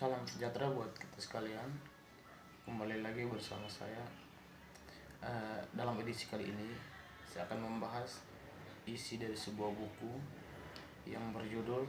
Salam sejahtera buat kita sekalian. Kembali lagi bersama saya. Dalam edisi kali ini saya akan membahas isi dari sebuah buku yang berjudul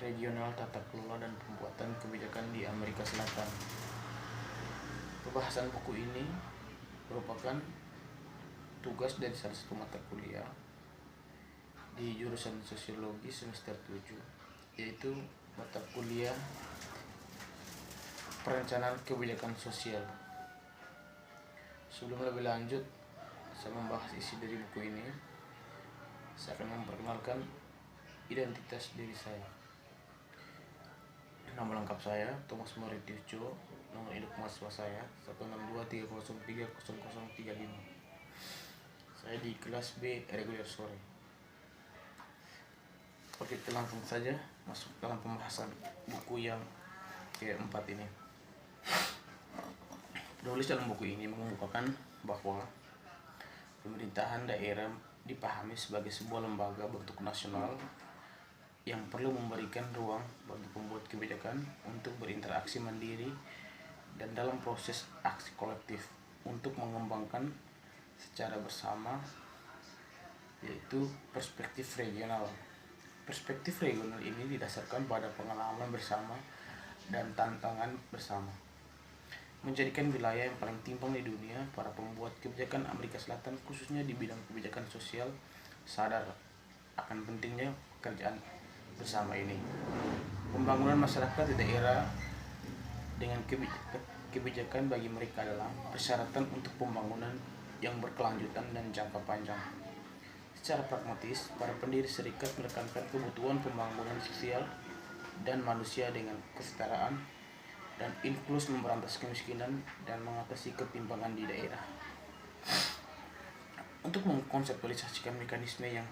Regional Tata Kelola dan Pembuatan Kebijakan di Amerika Selatan. Pembahasan buku ini merupakan tugas dari salah satu mata kuliah di jurusan Sosiologi semester 7, yaitu mata kuliah Perencanaan Kebijakan Sosial. Sebelum lebih lanjut saya membahas isi dari buku ini, saya akan memperkenalkan identitas diri saya. Nama lengkap saya Thomas Mauritius Cho. Nomor induk mahasiswa saya 162303035. Saya di kelas B reguler sore. Oke, kita langsung saja masuk dalam pembahasan buku yang keempat ini. Penulis dalam buku ini mengemukakan bahwa pemerintahan daerah dipahami sebagai sebuah lembaga bentuk nasional yang perlu memberikan ruang bagi pembuat kebijakan untuk berinteraksi mandiri dan dalam proses aksi kolektif untuk mengembangkan secara bersama, yaitu perspektif regional. Perspektif regional ini didasarkan pada pengalaman bersama dan tantangan bersama. Menjadikan wilayah yang paling timpang di dunia, para pembuat kebijakan Amerika Selatan khususnya di bidang kebijakan sosial sadar akan pentingnya pekerjaan bersama ini. Pembangunan masyarakat di daerah dengan kebijakan bagi mereka adalah persyaratan untuk pembangunan yang berkelanjutan dan jangka panjang. Secara pragmatis, para pendiri serikat menekankan kebutuhan pembangunan sosial dan manusia dengan kesetaraan dan inklusi, memberantas kemiskinan dan mengatasi ketimpangan di daerah. Untuk mengkonseptualisasikan mekanisme yang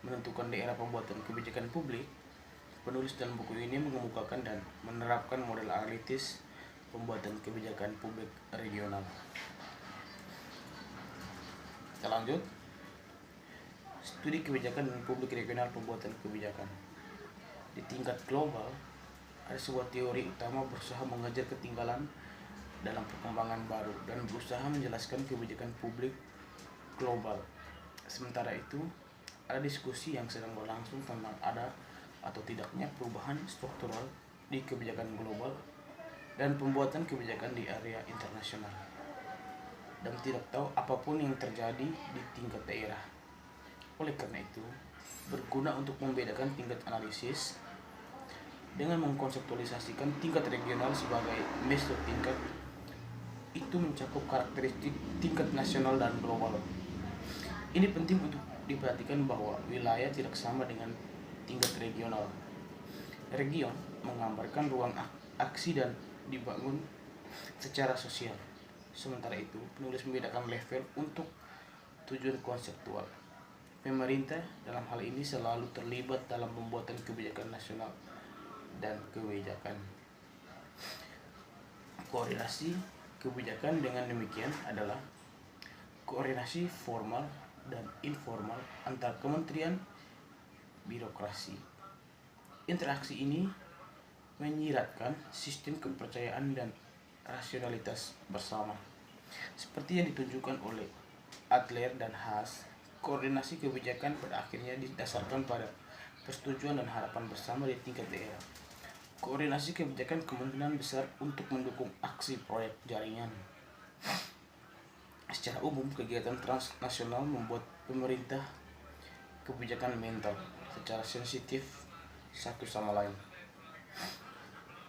menentukan daerah pembuatan kebijakan publik, penulis dalam buku ini mengemukakan dan menerapkan model analitis pembuatan kebijakan publik regional. Kita lanjut. Studi kebijakan dan publik regional pembuatan kebijakan. Di tingkat global, ada sebuah teori utama berusaha mengejar ketinggalan dalam perkembangan baru dan berusaha menjelaskan kebijakan publik global. Sementara itu, ada diskusi yang sedang berlangsung tentang ada atau tidaknya perubahan struktural di kebijakan global dan pembuatan kebijakan di area internasional, dan tidak tahu apapun yang terjadi di tingkat daerah. Oleh karena itu, berguna untuk membedakan tingkat analisis dengan mengkonseptualisasikan tingkat regional sebagai meso tingkat itu mencakup karakteristik tingkat nasional dan global. Ini penting untuk diperhatikan bahwa wilayah tidak sama dengan tingkat regional. Region menggambarkan ruang aksi dan dibangun secara sosial. Sementara itu, penulis membedakan level untuk tujuan konseptual. Pemerintah dalam hal ini selalu terlibat dalam pembuatan kebijakan nasional dan kebijakan. Koordinasi kebijakan dengan demikian adalah koordinasi formal dan informal antar kementerian birokrasi. Interaksi ini menyiratkan sistem kepercayaan dan rasionalitas bersama. Seperti yang ditunjukkan oleh Adler dan Haas, koordinasi kebijakan pada akhirnya didasarkan pada persetujuan dan harapan bersama di tingkat daerah. Koordinasi kebijakan kemungkinan besar untuk mendukung aksi proyek jaringan. Secara umum, kegiatan transnasional membuat pemerintah kebijakan mental secara sensitif satu sama lain.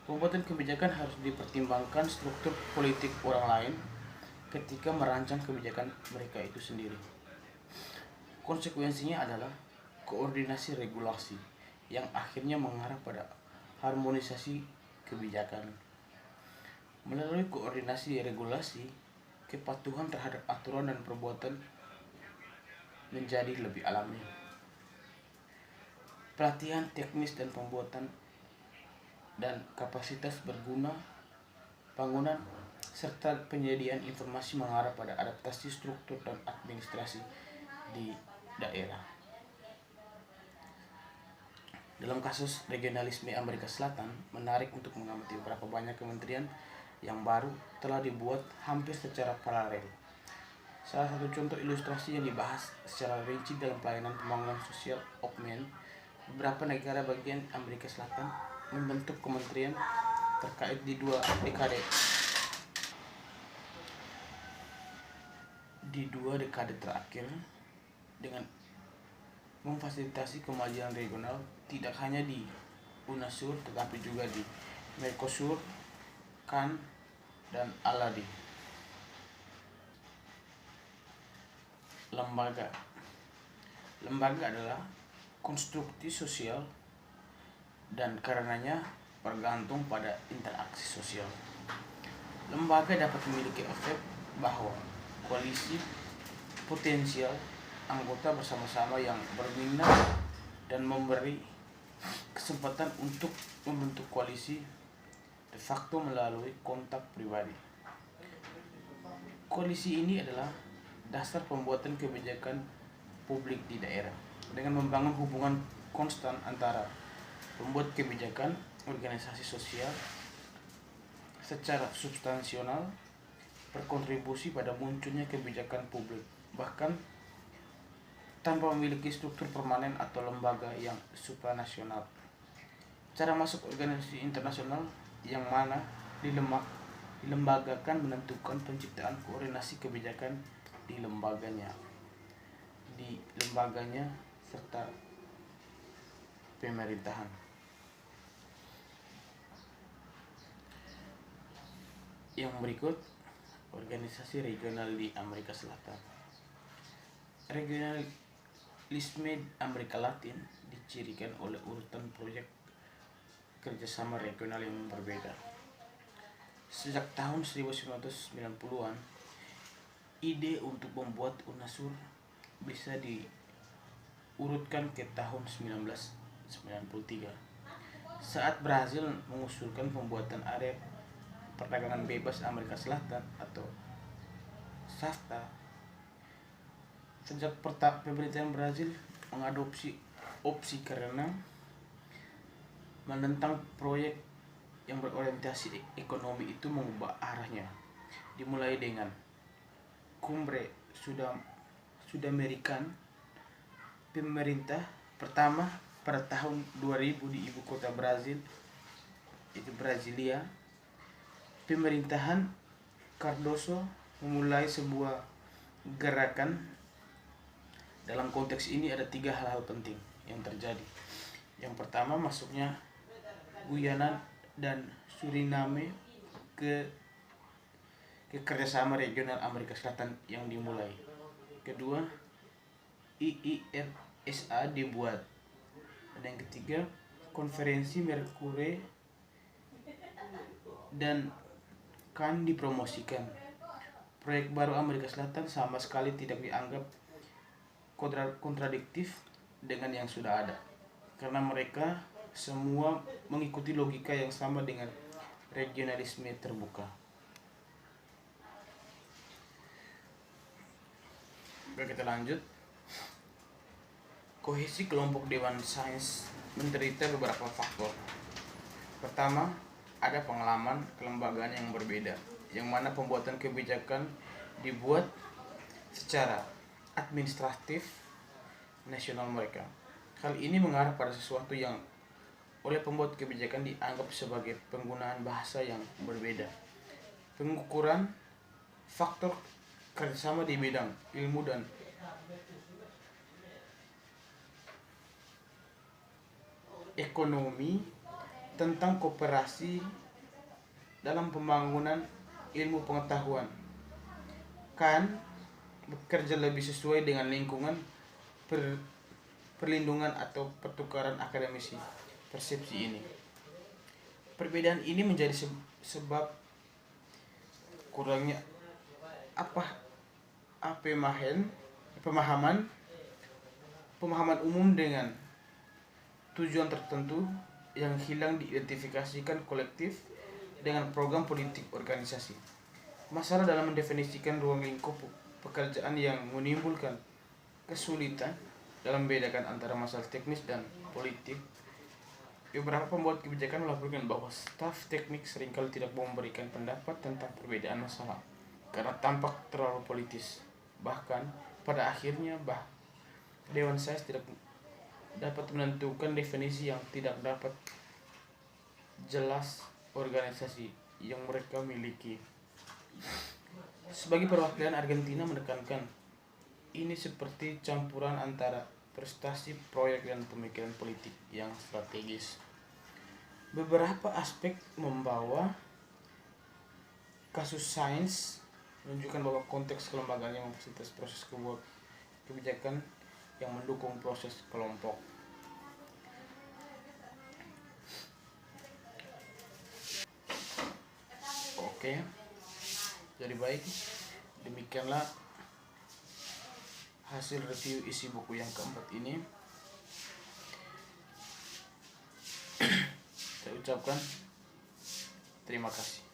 Pembuatan kebijakan harus dipertimbangkan struktur politik orang lain ketika merancang kebijakan mereka itu sendiri. Konsekuensinya adalah koordinasi regulasi yang akhirnya mengarah pada harmonisasi kebijakan. Melalui koordinasi regulasi, kepatuhan terhadap aturan dan perbuatan menjadi lebih alami. Pelatihan teknis dan pembuatan dan kapasitas berguna bangunan serta penyediaan informasi mengarah pada adaptasi struktur dan administrasi di daerah. Dalam kasus regionalisme Amerika Selatan, menarik untuk mengamati berapa banyak kementerian yang baru telah dibuat hampir secara paralel. Salah satu contoh ilustrasi yang dibahas secara rinci dalam pelayanan pembangunan sosial Oakman, beberapa negara bagian Amerika Selatan membentuk kementerian terkait di dua dekade terakhir dengan memfasilitasi kemajuan regional tidak hanya di UNASUR tetapi juga di Mercosur, CAN, dan ALADI. Lembaga adalah konstruksi sosial dan karenanya bergantung pada interaksi sosial. Lembaga dapat memiliki efek bahwa koalisi potensial anggota bersama-sama yang berminat dan memberi kesempatan untuk membentuk koalisi de facto melalui kontak pribadi. Koalisi ini adalah dasar pembuatan kebijakan publik di daerah dengan membangun hubungan konstan antara pembuat kebijakan, organisasi sosial secara substansional berkontribusi pada munculnya kebijakan publik, bahkan tanpa memiliki struktur permanen atau lembaga yang supranasional. Cara masuk organisasi internasional yang mana dilembagakan menentukan penciptaan koordinasi kebijakan di lembaganya serta pemerintahan. Yang berikut, organisasi regional di Amerika Selatan. Regionalisme Amerika Latin dicirikan oleh urutan proyek kerjasama regional yang berbeda. Sejak tahun 1990-an, ide untuk membuat UNASUR bisa diurutkan ke tahun 1993 saat Brazil mengusulkan pembuatan area perdagangan bebas Amerika Selatan atau SAFTA. Sejak pemerintahan Brazil mengadopsi opsi karena menentang proyek yang berorientasi ekonomi itu mengubah arahnya, dimulai dengan Cumbre Sudamerican pemerintah pertama pada tahun 2000 di ibu kota Brazil, itu Brasilia. Pemerintahan Cardoso memulai sebuah gerakan. Dalam konteks ini ada 3 hal penting yang terjadi. Yang pertama, masuknya Guyana dan Suriname ke kerjasama regional Amerika Selatan yang dimulai. Kedua, IIRSA dibuat. Dan yang ketiga, konferensi Mercure dan CAN dipromosikan. Proyek baru Amerika Selatan sama sekali tidak dianggap kontradiktif dengan yang sudah ada, karena mereka semua mengikuti logika yang sama dengan regionalisme terbuka. Oke, kita lanjut. Kohesi kelompok Dewan Sains menderita beberapa faktor. Pertama, ada pengalaman kelembagaan yang berbeda, yang mana pembuatan kebijakan dibuat secara administratif nasional mereka. Hal ini mengarah pada sesuatu yang oleh pembuat kebijakan dianggap sebagai penggunaan bahasa yang berbeda. Pengukuran faktor kerjasama di bidang ilmu dan ekonomi tentang kooperasi dalam pembangunan ilmu pengetahuan kan bekerja lebih sesuai dengan lingkungan perlindungan atau pertukaran akademisi. Persepsi ini, perbedaan ini menjadi sebab kurangnya pemahaman umum dengan tujuan tertentu yang hilang diidentifikasikan kolektif dengan program politik organisasi. Masalah dalam mendefinisikan ruang lingkup pekerjaan yang menimbulkan kesulitan dalam membedakan antara masalah teknis dan politik Beberapa pembuat kebijakan melaporkan bahwa staf teknik seringkali tidak mau memberikan pendapat tentang perbedaan masalah karena tampak terlalu politis. Bahkan pada akhirnya Dewan Sains tidak dapat menentukan definisi yang tidak dapat jelas organisasi yang mereka miliki. Sebagai perwakilan Argentina menekankan, ini seperti campuran antara prestasi proyek dan pemikiran politik yang strategis. Beberapa aspek membawa kasus sains menunjukkan bahwa konteks kelembagaan yang memfasilitasi proses kebijakan yang mendukung proses kelompok. Oke, jadi baik, demikianlah hasil review isi buku yang keempat ini. Saya ucapkan terima kasih.